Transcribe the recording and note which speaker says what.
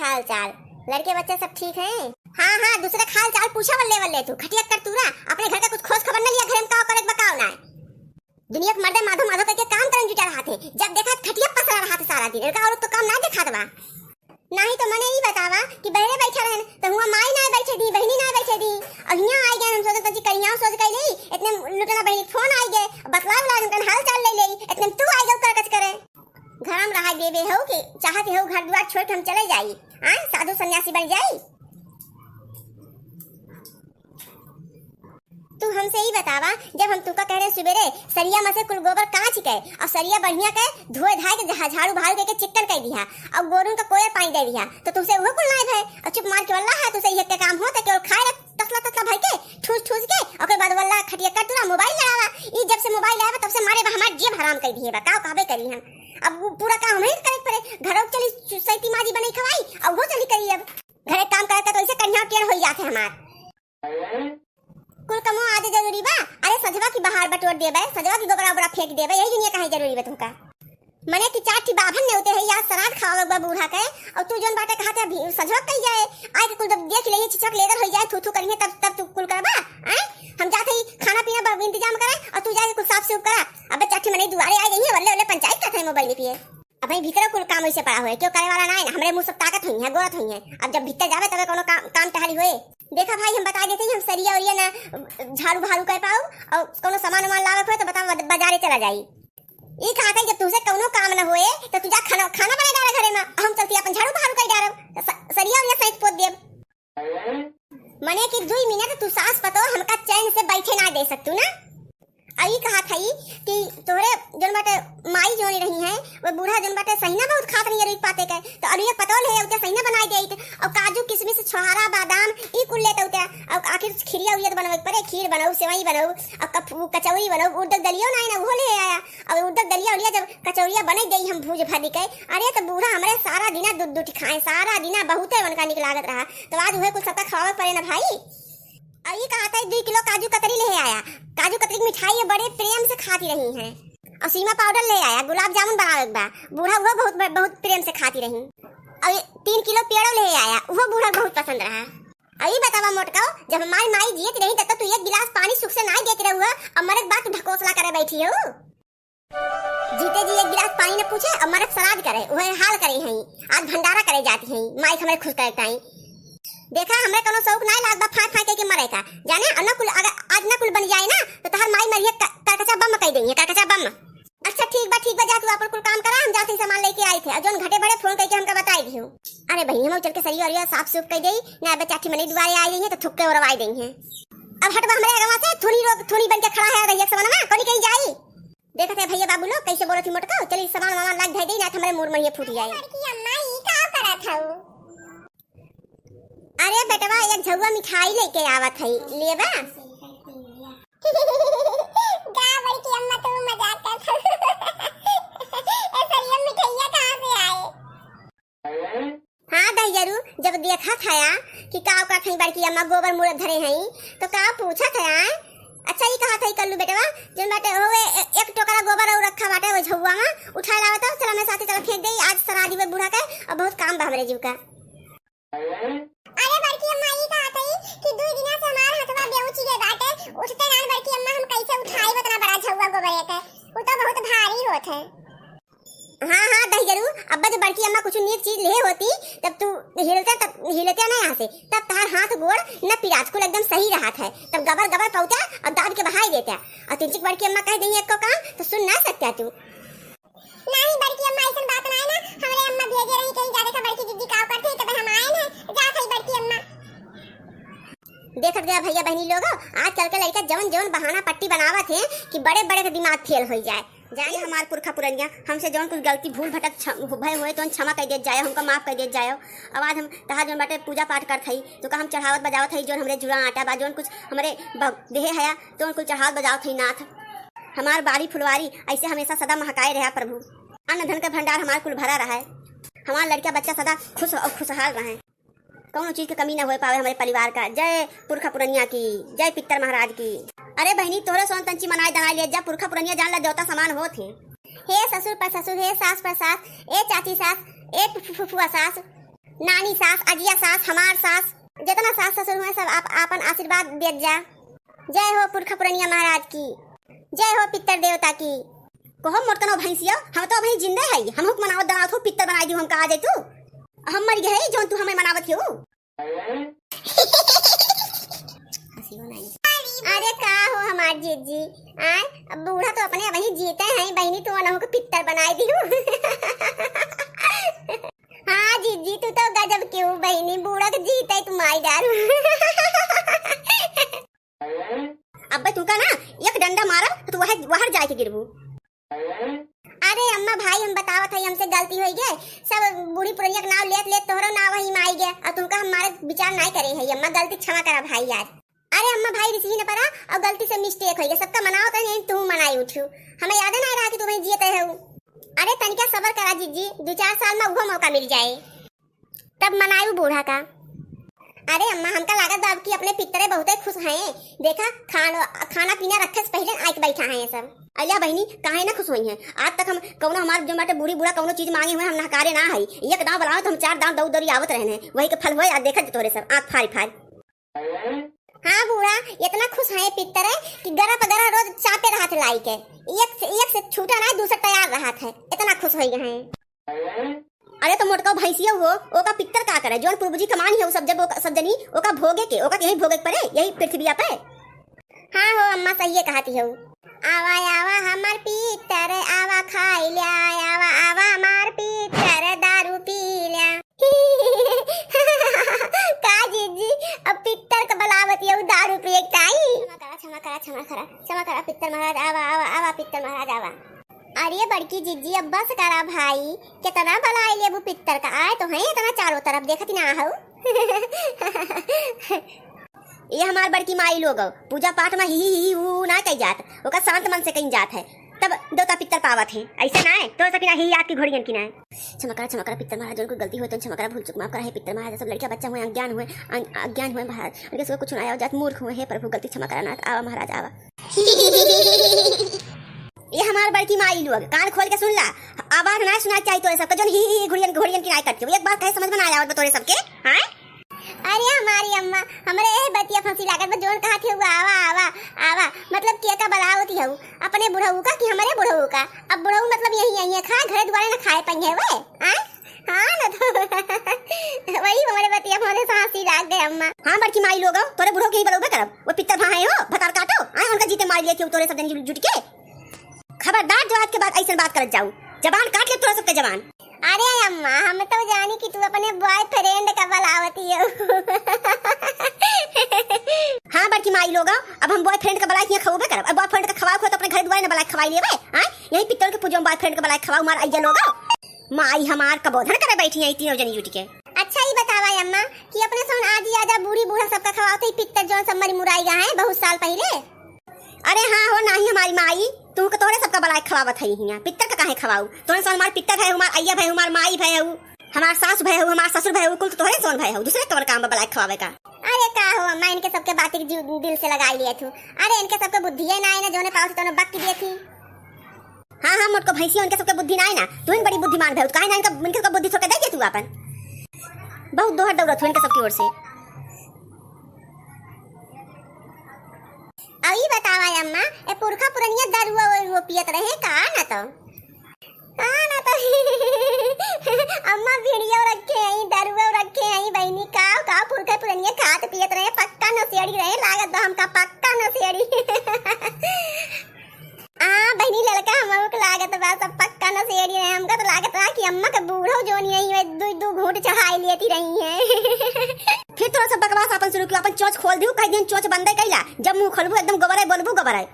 Speaker 1: हाल चाल। लड़के बच्चे सब ठीक हैं? हाँ हाँ, दूसरे हाल चाल पूछा वल्ले तू खटिया कर तू ना अपने घर का कुछ खोज खबर न लिया, घर में का करे बताओ ना। दुनिया के मर्दे माधो माधो करके काम करन जुटा रहा थे, जब देखा खटिया पसरा रहा था सारा दिन। का और तो काम ना देखा दवा नहीं तो मने ही बतावा कि बहरे बैठा रहन तो हुआ माई ना बैठे दी, बहनी ना बैठे दी। अब यहां आ गए, हम सोचत कि कहिया सोच के ले इतने लुटना बहनी फोन आ गए, बतला ला उनका हाल चाल ले ले, इतने तू आ गए कर कच करे। घर में रहा देबे हो कि चाहते हो घर द्वार छोड़ हम चले जाई, हां साधु सन्यासी बन जाई। तू हमसे ही बतावा, जब हम तुका कह रहे सुबेरे सरिया में से कुल गोबर कांच के और सरिया बढ़िया के धोए धाए के झाड़ू भाड़ के चिक्कन कर दिया और गोरुन का कोयर पानी दे दिया, तो तुमसे वो कुल नहीं है और चुप मार के वल्ला है तुसे ये के काम हो तो केवल खाए तसला तसला भर के ठूस के और के बाद वल्ला खटिया कर तू मोबाइल लड़ावा। ई जब से मोबाइल आया तब से मारे हमार जेब हराम कर दिए बा, का कहबे करी हम। अब वो पूरा काम हमें करे पड़े, घरों चली सैती माजी बनी खवाई और वो चली करी। अब घरे काम करता तो ऐसे कन्या टेढ़ हो जाते हमार कुल कमो आदे जरूरी बा। अरे सजवा की बाहर बटोर देबे, सजवा की गोबरा बोरा फेंक देबे, यही दुनिया कहीं जरूरी बा तुमका। मने की चार ठी बाभन ने होते है या सराद खावे बा बूढ़ा के और तू जोन बाटे कहते भी सजवा कई जाए आए के कुल जब देख ले चिचक लेकर हो जाए थू करिए तब तू कुल करबा। हैं हम जाते ही खाना पीना बा इंतजाम करे और तू जाके कुल साफ सुफ करा। अबे चाठी मने दुआरे आ गई है वल्ले वल्ले पंचायत करते हैं मोबाइल पे। अब भाई भीतर कुल काम ऐसे पड़ा हुआ है, क्यों करे वाला ना है, हमरे मुंह सब ताकत हुई है गोरत हुई है। अब जब भीतर जावे तबे कोनो काम टहली होए। देखा भाई हम बता देते हैं, हम सरिया और ये ना झाड़ू भाड़ू कर पाऊ और कोनो सामान लावे हो तो बता बाजारे चला जाई। ई कहा था जब तुझसे कोनो काम न होए तो तू जा खाना बना डाले घरे में, हम चलती अपन झाड़ू भाड़ू कर डालो सरिया और ये सहित पोत देब। मने की 2 मिनट तू सास पतो हमका चैन से बैठे ना दे सकतू ना। आई कहा था कि तोरे जोन बाटे माई जोनी रही है वो बूढ़ा जोन बाटे सहीना बहुत खात नहीं रही पाते के, तो अब ये पतोल है उते सहीना बनाई देइत और काजू किशमिश छोहारा बादाम ई कुल लेते उते और आखिर खीरिया उयत बनवे परे, खीर बनाऊ सेवई बनाऊ और कचौड़ी बनाऊ, उड़द दलियो नहीं ना वो ले आया। अब उड़द दलिया उलिया जब कचौड़िया बने गई हम भूज भरी के, अरे तो बूढ़ा हमरे सारा दिना दूध खाए, सारा दिना बहुते उनका निक लागत रहा। तो आज हुए कुछ सबका खावे पड़े ना भाई। आई कहा था 2 किलो काजू कतरी ले आया, काजू कतरी की मिठाई बड़े प्रेम से खाती रही हैं और सीमा पाउडर ले आया, गुलाब जामुन बनावे बा बूढ़ा वो बहुत प्रेम से खाती रही। और 3 किलो पेड़ो ले आया, वो बूढ़ा बहुत पसंद रहा। अभी बतावा मोटकाओ, जब हमारी माई जीत रही तब तो तू 1 गिलास पानी सुख से नहीं देती रहुआ और मरक बात ढकोसला करे बैठी हो। जीते जी 1 गिलास पानी न पूछे और मरक सराद करे वह हाल करे हैं, आज भंडारा करे जाती हैं माई हमें खुश करता है। देखा हमरे कोनो शौक नहीं लाग बा फाट फाट के मरे का जाने अन्न कुल अगर आज न कुल बन जाए ना तो तहर माई मरिए करकचा बम कह देंगे करकचा बम। अच्छा ठीक बा जा तू अपन कुल काम करा, हम जाते सामान लेके आए थे और जोन घटे बड़े फोन करके हमका बताई दियो। अरे बहनी हम चल के सरिया और साफ सुफ कर देई ना बच्चाठी मनी दुआरे आ गई है तो थुक्के उड़वाई देंगे। अब हटवा हमरे गांव से थोड़ी बन के खड़ा है रही सामान में कोनी कहीं जाई। देखत है भैया बाबू लोग कैसे बोलत ही मोटका, चली सामान वामान लाग धई दे ना हमरे मुंह में ये फूट जाए। लड़की अम्मा ई का करत हऊ? अरे बेटवा एक झुआ मिठाई लेके आवत है, लेबा? गा बड़की अम्मा तू मजाक करत ए सरिया मिठाइया कहां से आए? हां दहियरू जब देखा था कि का का थई बड़की अम्मा गोबर मुरत धरे हैं तो का पूछा था। अच्छा ये कहा था कल्लू बेटवा जन बाटे होवे एक टोकरा गोबर और रखा बाटे वो झुआ में उठा लावे तो चला मैं साथे चला फेंक देई, आज सरादी में बूढ़ा के और बहुत काम बा हमरे जीव का। अरे बड़की अम्मा ई कहा था कि 2 दिन से हमार हथवा बेउची के बाटे उठते ना बड़की अम्मा हम कैसे उठाई उतना बड़ा झुआ गोबर के, वो तो बहुत भारी होत है। हां दहियरू अब जब बड़की अम्मा कुछ नीक चीज ले होती तब तू हिलते ना यहाँ से, तब तार हाथ गोड़ न पिराज को एकदम सही रहा था, तब गबर पौता और दाब के बहाई देता और तिनचिक बड़की अम्मा कह देंगे एक को काम तो सुन ना सकता तू। नहीं बड़की अम्मा ऐसा बात ना है ना, हमरे अम्मा भेजे रही कहीं जाने का बड़की दीदी का करते तब हम आए ना जा थई बड़की अम्मा। देखत गया भैया बहनी लोग आज चल के लड़का जवन बहाना पट्टी बनावत है कि बड़े के दिमाग फेल हो जाए। जाने हमार पुरखा पुरनिया हमसे जौन कुछ गलती भूल भटक भय होए तो क्षमा कर दे जाए, हमको माफ कर दे जाए। अब आज हम तहा जोन बाटे पूजा पाठ करत हई तो का हम चढ़ावत बजावत हई जोन हमरे जुड़ा आटा बा जोन कुछ हमरे देहे हया तो कुछ चढ़ावत बजावत हई नाथ। हमार बाड़ी फुलवारी ऐसे हमेशा सदा महकाए रहा प्रभु, अन्न धन का भंडार हमार कुल भरा रहा है, हमार लड़का बच्चा सदा खुश और खुशहाल रहे, कौन चीज की कमी न हो पावे हमारे परिवार का। जय पुरखा पुरनिया की, जय पितर महाराज की। अरे बहनी तोहरे सोन तंची मनाई दनाई ले जा, पुरखा पुरनिया जान ला देवता समान होत है। हे ससुर पर ससुर, हे सास पर सास, ए चाची सास, ए फुफुआ सास, नानी सास, अजिया सास, हमार सास, जितना सास ससुर हुए सब आप आपन आशीर्वाद दे जा। जय हो पुरखा पुरनिया महाराज की, जय हो पितर देवता की। कहो मोटकनो भैंसिया, हम तो अभी जिंदे है, हम हुक मनावत दनावत हो, पितर बनाई दियो हम का आ जाए तू, हम मर गए है जोन तू हमें मनावत हो। अरे का हो हमार जीजी, आए अब बूढ़ा तो अपने वही जीते हैं, बहनी तू अनहु को पितर बनाई दियो। हाँ जीजी तू तो गजब क्यों बहनी, बूढ़ा के जीते तुम आई डारू। अब तू का ना एक डंडा मारा तो तू वहां जाके गिरबू। अरे अम्मा भाई हम बतावत है, हमसे गलती हो गई, सब बूढ़ी पुरनिया का नाम लेत लेत तोहरा नाम वही माई गया और तुमका हमारे विचार नहीं करे है। अम्मा गलती क्षमा करा भाई यार। अरे अम्मा भाई रिसीव न पड़ा और गलती से मिस्टेक हो गई, सबका मनाओ तो नहीं तू मनाई उठू, हमें याद नहीं रहा कि तुम्हें जीते हो। अरे तनिका सबर करा जीजी, 2-4 साल में वो मौका मिल जाए तब मनायू बूढ़ा का। अरे अम्मा हमका लागत बाब की अपने पितरे बहुत खुश हैं, देखा खाना पीना रखे से पहले आके बैठा है सब। अलिया बहनी काहे ना खुश हुई है, आज तक हम कौनो हमार जो बाटे बूढ़ी बूढ़ा कौनो चीज मांगे हुए हम नहकारे ना है, एक दांव बनाओ तो हम 4 दांव दौड़ दौड़ी आवत रहने, वही के फल होए आज देखत तोरे सब आंख फाड़ फाड़। हाँ बूढ़ा इतना खुश है पितर कि गरा पगरा रोज चापे रहा थे लाई के, एक से छूटा ना दूसरा तैयार रहा था, इतना खुश हो गए हैं। अरे तो मोटका भैंसिया हो ओका पितर का करे, जोन पूर्व जी कमानी है सब जब सब जनी ओका भोगे के ओका यही भोगे पड़े यही पृथ्वी पे। हाँ हो अम्मा सही कहती हो। आवा आवा हमार पितर आवा खाई लिया, आवा आवा हमार पितर दारू पी लिया। का जीजी अब पितर का बलावती है दारू पिए काई। क्षमा करा पितर महाराज, आवा आवा आवा पितर महाराज आवा। अरे बड़की जीजी अब बस करा भाई, कितना बलाई ले वो पितर का, आए तो है इतना चारों तरफ देखत ना हो। ये हमार बड़की माई लोग पूजा पाठ में ही वो ना कही जात, ओका शांत मन से कहीं जात है तब देवता पितर पावत है, ऐसे ना है तो सकी ना ही याद की घोड़ियन की ना है। क्षमा करा पितर महाराज, कोई गलती हो तो क्षमा करा, भूल चूक माफ करा है पितर महाराज, सब लड़का बच्चा हुए अज्ञान हुए महाराज, उनके सब कुछ सुनाया जात मूर्ख हुए है प्रभु, गलती क्षमा करा ना, आवा महाराज आवा। ये हमार बड़की माई लोग कान खोल के सुन ला, आवाज ना सुना चाहिए तोरे सबका, जो ही घोड़ियन की नाई करती हो, एक बात कहे समझ में ना आवत तोरे सबके। हां अरे हमारी अम्मा हमरे ए बतिया फंसी लागत बा, जोन कहा थे आवा आवा आवा मतलब के का बलावती हो अपने बुढ़ऊ का कि हमारे बुढ़ऊ का, अब बुढ़ऊ मतलब यही है खा घरे द्वारे ना खाए पाएंगे वे। हां ना तो वही हमारे बतिया मोरे फांसी लाग गए अम्मा। हां बड़की माई लोग तोरे बुढ़ऊ के ही बलौबे करब, वो पितर भाई हो भतार काटो आए उनका जीते मार लिए क्यों तोरे सब जन जुट के। खबरदार जो आज के बाद ऐसे बात करत जाऊ, जबान काट ले तोरा सबके जबान। अरे अम्मा हम तो जानी कि तू अपने बॉयफ्रेंड का बलावती है। हाँ बड़की माई लोग अब हम बॉयफ्रेंड का बलाई खवाबे करब, अब बॉयफ्रेंड का खवाओ तो अपने घर दुआरे ना बलाई खवाई लेबे। हां यही पितर के पूजो बॉयफ्रेंड का बलाई खवाओ मार आइया लोग, माई हमार कबोधन करे बैठी है तीनों जनी जुट के। अच्छा ही बतावा अम्मा कि अपने सोन आजी आजा बूढ़ी बूढ़ा सबका खवाते पितर जोन सब मरी मुराई गए हैं बहुत साल पहले। अरे हाँ हो नहीं हमारी माई तू के तोरे सबका बलाई खवावत है हिया, पितर का काहे खवाऊ, तोरे सोन हमार पितर है, हमार अय्या है, हमार माई है, हमार सास है, हमार ससुर है, कुल तो तोरे सोन है, दूसरे कवर काम बलाई खवावे का। अरे का हो अम्मा इनके सबके बातें दिल से लगाई लिए थू, अरे इनके सबके बुद्धि है ना है ना जोने पास तोने बक दिए थी। हां मोटको भैंसी उनके सबके बुद्धि ना है ना, तू इन बड़ी बुद्धिमान भौ काहे ना इनके सबके बुद्धि थोके दे दे तू अपन, बहुत दोहर दौड़त हो इनके सबकी ओर से। अभी बतावा अम्मा ए पुरखा पुरनिया दारुआ वो पियत रहे का ना तो अम्मा वीडियो रखे हैं दारुआ रखे हैं बहनी का पुरखा पुरनिया खात पियत रहे, पक्का नसेड़ी रहे लागत बा हमका पक्का नसेड़ी। बहनी लड़का हमको को लागत बा सब पक्का नसेड़ी रहे, हमका तो लागत बा कि अम्मा का बूढ़ो जोनी है दो घूंट चढ़ाई लेती रही है। फिर थोड़ा सा बकवास अपन शुरू किया, अपन चोच खोल दियो कहीं दिन चोच बंद कैला, जब मुंह खोलबू एकदम गोबर है बोलबू गोबर है।